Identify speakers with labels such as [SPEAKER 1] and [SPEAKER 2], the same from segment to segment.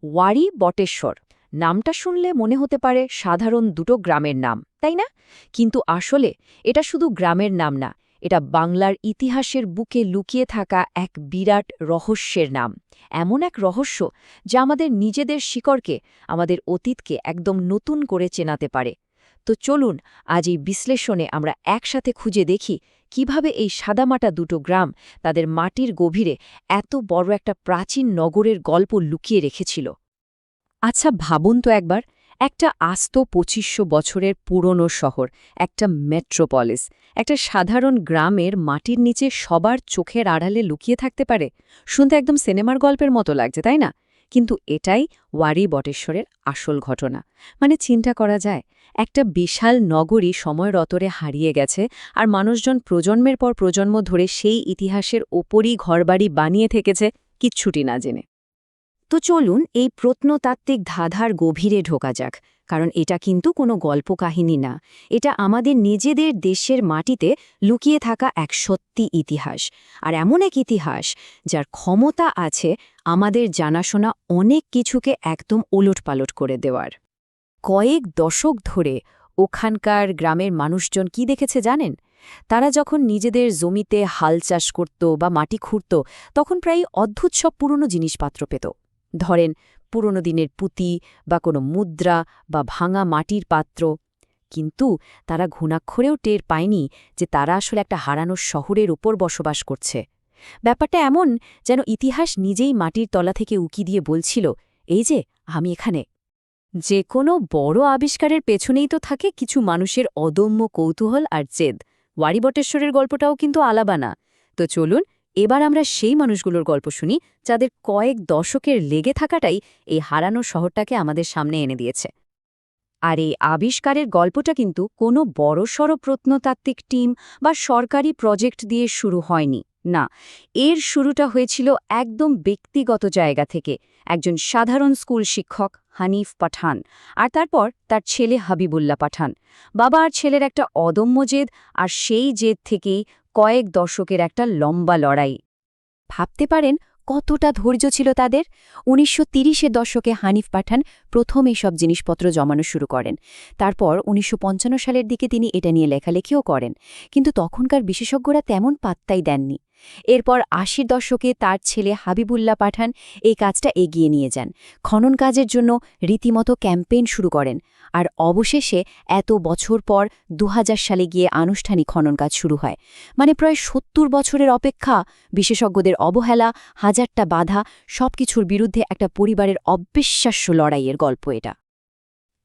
[SPEAKER 1] ওয়ারি বটেশ্বর নামটা শুনলে মনে হতে পারে সাধারণ দুটো গ্রামের নাম, তাই না? কিন্তু আসলে এটা শুধু গ্রামের নাম না, এটা বাংলার ইতিহাসের বুকে লুকিয়ে থাকা এক বিরাট রহস্যের নাম। এমন এক রহস্য যা আমাদের নিজেদের শিকড়কে, আমাদের অতীতকে একদম নতুন করে চেনাতে পারে। তো চলুন আজ এই বিশ্লেষণে আমরা একসাথে খুঁজে দেখি কিভাবে এই সাদামাটা দুটো গ্রাম তাদের মাটির গভীরে এত বড় একটা প্রাচীন নগরের গল্প লুকিয়ে রেখেছিল। আচ্ছা ভাবুন তো একবার, একটা আস্ত ২৫০০ বছরের পুরনো শহর, একটা মেট্রোপলিস, একটা সাধারণ গ্রামের মাটির নিচে সবার চোখের আড়ালে লুকিয়ে থাকতে পারে। শুনতে একদম সিনেমার গল্পের মতো লাগছে, তাই না? কিন্তু এটাই ওয়ারি বটেশ্বরের আসল ঘটনা। মানে চিন্তা করা যায়, একটা বিশাল নগরী সময়ের অতরে হারিয়ে গেছে, আর মানুষজন প্রজন্মের পর প্রজন্ম ধরে সেই ইতিহাসের ওপরই ঘরবাড়ি বানিয়ে থেকেছে কিচ্ছুটি না জেনে। তো চলুন এই প্রত্নতাত্ত্বিক ধাঁধার গভীরে ঢোকা যাক, কারণ এটা কিন্তু কোনো গল্প কাহিনী না, এটা আমাদের নিজেদের দেশের মাটিতে লুকিয়ে থাকা এক সত্যি ইতিহাস। আর এমন এক ইতিহাস যার ক্ষমতা আছে আমাদের জানাশোনা অনেক কিছুকে একদম ওলটপালট করে দেওয়ার। কয়েক দশক ধরে ওখানকার গ্রামের মানুষজন কি দেখেছে জানেন? তারা যখন নিজেদের জমিতে হাল চাষ করত বা মাটি খুঁড়ত, তখন প্রায় অদ্ভুত সব পুরনো জিনিসপত্র পেত। ধরেন পুরনো দিনের পুঁতি বা কোনো মুদ্রা বা ভাঙা মাটির পাত্র। কিন্তু তারা ঘুণাক্ষরেও টের পায়নি যে তারা আসলে একটা হারানো শহরের উপর বসবাস করছে। ব্যাপারটা এমন যেন ইতিহাস নিজেই মাটির তলা থেকে উকি দিয়ে বলছিল, এই যে আমি এখানে। যে কোনো বড় আবিষ্কারের পেছনেই তো থাকে কিছু মানুষের অদম্য কৌতূহল আর জেদ। ওয়ারি বটেশ্বরের গল্পটাও কিন্তু আলাদা না। তো চলুন এবার আমরা সেই মানুষগুলোর গল্প শুনি যাদের কয়েক দশকের লেগে থাকাটাই এই হারানো শহরটাকে আমাদের সামনে এনে দিয়েছে। আর এই আবিষ্কারের গল্পটা কিন্তু কোনো বড়সড় প্রত্নতাত্ত্বিক টিম বা সরকারি প্রজেক্ট দিয়ে শুরু হয়নি, না। এর শুরুটা হয়েছিল একদম ব্যক্তিগত জায়গা থেকে, একজন সাধারণ স্কুল শিক্ষক হানিফ পাঠান আর তারপর তার ছেলে হাবিবুল্লাহ পাঠান। বাবা আর ছেলের একটা অদম্য জেদ, আর সেই জেদ থেকেই কয়েক দশকের একটা লম্বা লড়াই। ভাবতে পারেন কতটা ধৈর্য ছিল তাদের। ১৯৩০-এর দশকে হানিফ পাঠান প্রথম এসব জিনিসপত্র জমানো শুরু করেন। তারপর ১৯৫৫ সালের দিকে তিনি এটা নিয়ে লেখালেখিও করেন, কিন্তু তখনকার বিশেষজ্ঞরা তেমন পাত্তাই দেননি। এরপর ৮০-র দশকে তার ছেলে হাবিবুল্লাহ পাঠান এই কাজটা এগিয়ে নিয়ে যান, খনন কাজের জন্য রীতিমতো ক্যাম্পেইন শুরু করেন। আর অবশেষে এত বছর পর ২০০০ সালে গিয়ে আনুষ্ঠানিক খনন কাজ শুরু হয়। মানে প্রায় ৭০ বছরের অপেক্ষা, বিশেষজ্ঞদের অবহেলা, হাজারটা বাধা, সবকিছুর বিরুদ্ধে একটা পরিবারের অবিশ্বাস্য লড়াইয়ের গল্প এটা।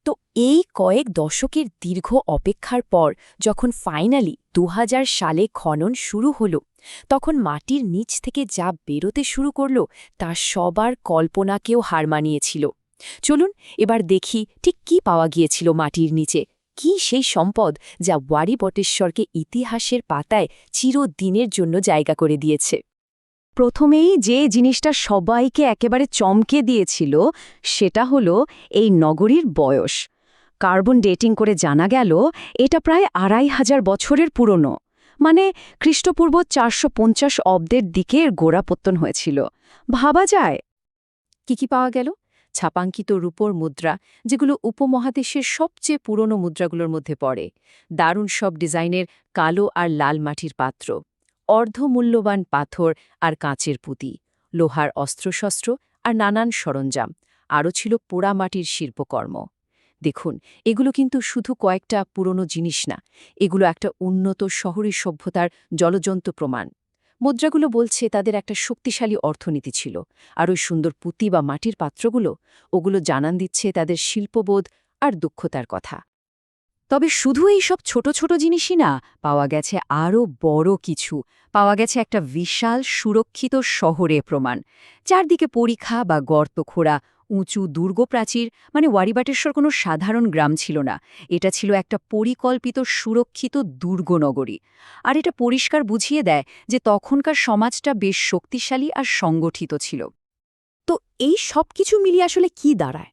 [SPEAKER 1] তো এই কয়েক দশকের দীর্ঘ অপেক্ষার পর যখন ফাইনালি ২০০০ সালে খনন শুরু হল, তখন মাটির নিচ থেকে যা বেরোতে শুরু করল তা সবার কল্পনাকেও হার মানিয়েছিল। চলুন এবার দেখি ঠিক কি পাওয়া গিয়েছিল মাটির নিচে, কি সেই সম্পদ যা ওয়ারি বটেশ্বরকে ইতিহাসের পাতায় চিরদিনের জন্য জায়গা করে দিয়েছে। প্রথমেই যে জিনিসটা সবাইকে একেবারে চমকে দিয়েছিল সেটা হলো এই নগরীর বয়স। কার্বন ডেটিং করে জানা গেল এটা প্রায় ২৫০০ বছরের পুরনো। মানে খ্রিস্টপূর্ব ৪৫০ অব্দের দিকে এর গোড়াপত্তন হয়েছিল। ভাবা যায়। কি পাওয়া গেল? ছাপাঙ্কিত রূপোর মুদ্রা, যেগুলো উপমহাদেশের সবচেয়ে পুরনো মুদ্রাগুলোর মধ্যে পড়ে। দারুণ সব ডিজাইনের কালো আর লাল মাটির পাত্র, অর্ধমূল্যবান পাথর আর কাঁচের পুঁতি, লোহার অস্ত্রশস্ত্র আর নানান সরঞ্জাম। আরও ছিল পোড়ামাটির শিল্পকর্ম। দেখুন, এগুলো কিন্তু শুধু কয়েকটা পুরনো জিনিস না, এগুলো একটা উন্নত শহরী সভ্যতার জ্বলজ্বন্ত প্রমাণ। মুদ্রাগুলো বলছে তাদের একটা শক্তিশালী অর্থনীতি ছিল, আর ওই সুন্দর পুঁতি বা মাটির পাত্রগুলো, ওগুলো জানান দিচ্ছে তাদের শিল্পবোধ আর দক্ষতার কথা। তবে শুধু এই সব ছোট ছোট জিনিসই না, পাওয়া গেছে আরও বড় কিছু। পাওয়া গেছে একটা বিশাল সুরক্ষিত শহরে প্রমাণ। চারদিকে পরিখা বা গর্ত খোঁড়া উঁচু দুর্গপ্রাচীর। মানে ওয়ারি বটেশ্বর কোনো সাধারণ গ্রাম ছিল না, এটা ছিল একটা পরিকল্পিত সুরক্ষিত দুর্গনগরী। আর এটা পরিষ্কার বুঝিয়ে দেয় যে তখনকার সমাজটা বেশ শক্তিশালী আর সংগঠিত ছিল। তো এই সব কিছু মিলিয়ে আসলে কি দাঁড়ায়?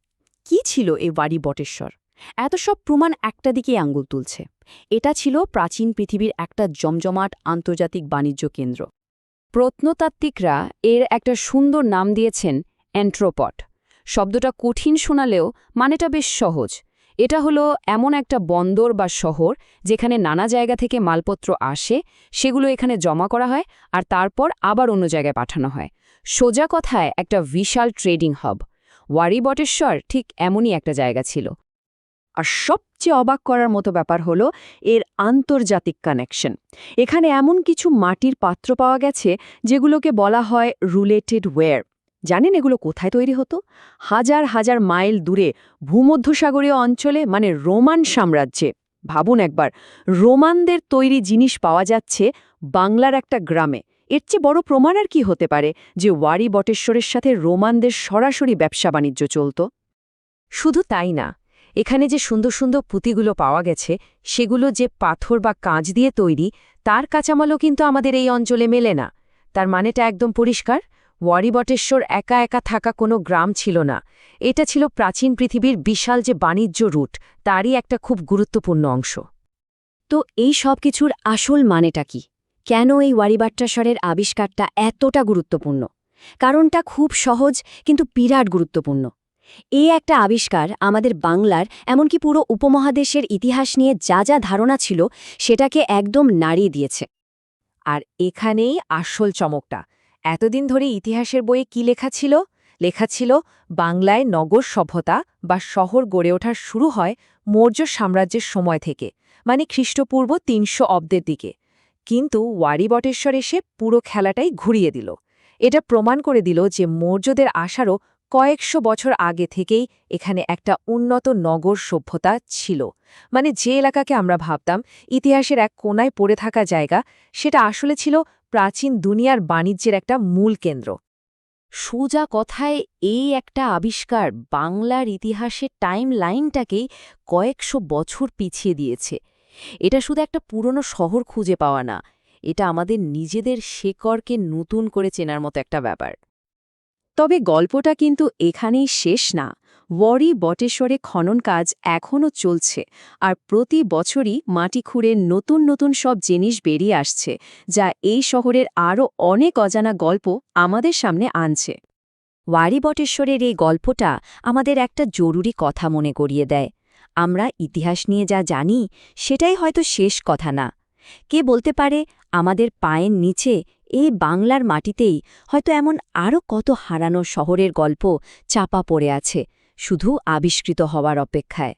[SPEAKER 1] কি ছিল এই ওয়ারি বটেশ্বর? এত সব প্রমাণ একটা দিকেই আঙ্গুল তুলছে। এটা ছিল প্রাচীন পৃথিবীর একটা জমজমাট আন্তর্জাতিক বাণিজ্য কেন্দ্র। প্রত্নতাত্ত্বিকরা এর একটা সুন্দর নাম দিয়েছেন অ্যান্ট্রোপট।
[SPEAKER 2] শব্দটা কঠিন শোনালেও মানেটা বেশ সহজ। এটা হলো এমন একটা বন্দর বা শহর যেখানে নানা জায়গা থেকে মালপত্র আসে, সেগুলো এখানে জমা করা হয় আর তারপর আবার অন্য জায়গায় পাঠানো হয়। সোজা কথায় একটা বিশাল ট্রেডিং হাব। ওয়ারি বটেশ্বর ঠিক এমনই একটা জায়গা ছিল।
[SPEAKER 1] আর সবচেয়ে অবাক করার মতো ব্যাপার হলো এর আন্তর্জাতিক কানেকশন। এখানে এমন কিছু মাটির পাত্র পাওয়া গেছে যেগুলোকে বলা হয় রুলেটেড ওয়্যার। জানেন এগুলো কোথায় তৈরি হতো? হাজার হাজার মাইল দূরে ভূমধ্যসাগরীয় অঞ্চলে, মানে রোমান সাম্রাজ্যে। ভাবুন একবার, রোমানদের তৈরি জিনিস পাওয়া যাচ্ছে বাংলার একটা গ্রামে। এর চেয়ে বড় প্রমাণ আর কি হতে পারে যে ওয়ারি বটেশ্বরের সাথে রোমানদের সরাসরি ব্যবসা বাণিজ্য চলত? শুধু তাই না, এখানে যে সুন্দর সুন্দর পুঁতিগুলো পাওয়া গেছে সেগুলো যে পাথর বা কাঁচ দিয়ে তৈরি, তার কাঁচামালও কিন্তু আমাদের এই অঞ্চলে মেলে না। তার মানেটা একদম পরিষ্কার, ওয়ারি বটেশ্বর একা একা থাকা কোনো গ্রাম ছিল না। এটা ছিল প্রাচীন পৃথিবীর বিশাল যে বাণিজ্য রুট, তারই একটা খুব গুরুত্বপূর্ণ অংশ। তো এই সব কিছুর আসল মানেটা কি? কেন এই ওয়ারি বটেশ্বরের আবিষ্কারটা এতটা গুরুত্বপূর্ণ? কারণটা খুব সহজ কিন্তু বিরাট গুরুত্বপূর্ণ। এই একটা আবিষ্কার আমাদের বাংলার, এমনকি পুরো উপমহাদেশের ইতিহাস নিয়ে যা যা ধারণা ছিল সেটাকে একদম নাড়িয়ে দিয়েছে। আর এখানেই আসল চমকটা। এতদিন ধরে ইতিহাসের বইয়ে কি লেখা ছিল? লেখা ছিল বাংলায় নগর সভ্যতা বা শহর গড়ে ওঠার শুরু হয় মৌর্য সাম্রাজ্যের সময় থেকে, মানে খ্রিস্টপূর্ব ৩০০ অব্দের দিকে। কিন্তু ওয়ারি বটেশ্বর এসে পুরো খেলাটাই ঘুরিয়ে দিল। এটা প্রমাণ করে দিল যে মৌর্যদের আসারও কয়েকশো বছর আগে থেকেই এখানে একটা উন্নত নগর সভ্যতা ছিল। মানে যে এলাকাকে আমরা ভাবতাম ইতিহাসের এক কোনায় পড়ে থাকা জায়গা, সেটা আসলে ছিল প্রাচীন দুনিয়ার বাণিজ্যের একটা মূল কেন্দ্র। সোজা কথায় এই একটা আবিষ্কার বাংলার ইতিহাসের টাইম লাইনটাকেই কয়েকশো বছর পিছিয়ে দিয়েছে। এটা শুধু একটা পুরনো শহর খুঁজে পাওয়া না, এটা আমাদের নিজেদের শেকড়কে নতুন করে চেনার মতো একটা ব্যাপার। তবে গল্পটা কিন্তু এখানেই শেষ না। ওয়ারি বটেশ্বরে খনন কাজ এখনও চলছে, আর প্রতি বছরই মাটি খুঁড়ে নতুন নতুন সব জিনিস বেরিয়ে আসছে, যা এই শহরের আরও অনেক অজানা গল্প আমাদের সামনে আনছে। ওয়ারি বটেশ্বরের এই গল্পটা আমাদের একটা জরুরি কথা মনে করিয়ে দেয়। আমরা ইতিহাস নিয়ে যা জানি সেটাই হয়তো শেষ কথা না। কে বলতে পারে আমাদের পায়ের নিচে এই বাংলার মাটিতেই হয়তো এমন আরও কত হারানো শহরের গল্প চাপা পড়ে আছে, শুধু আবিষ্কৃত হওয়ার অপেক্ষায়।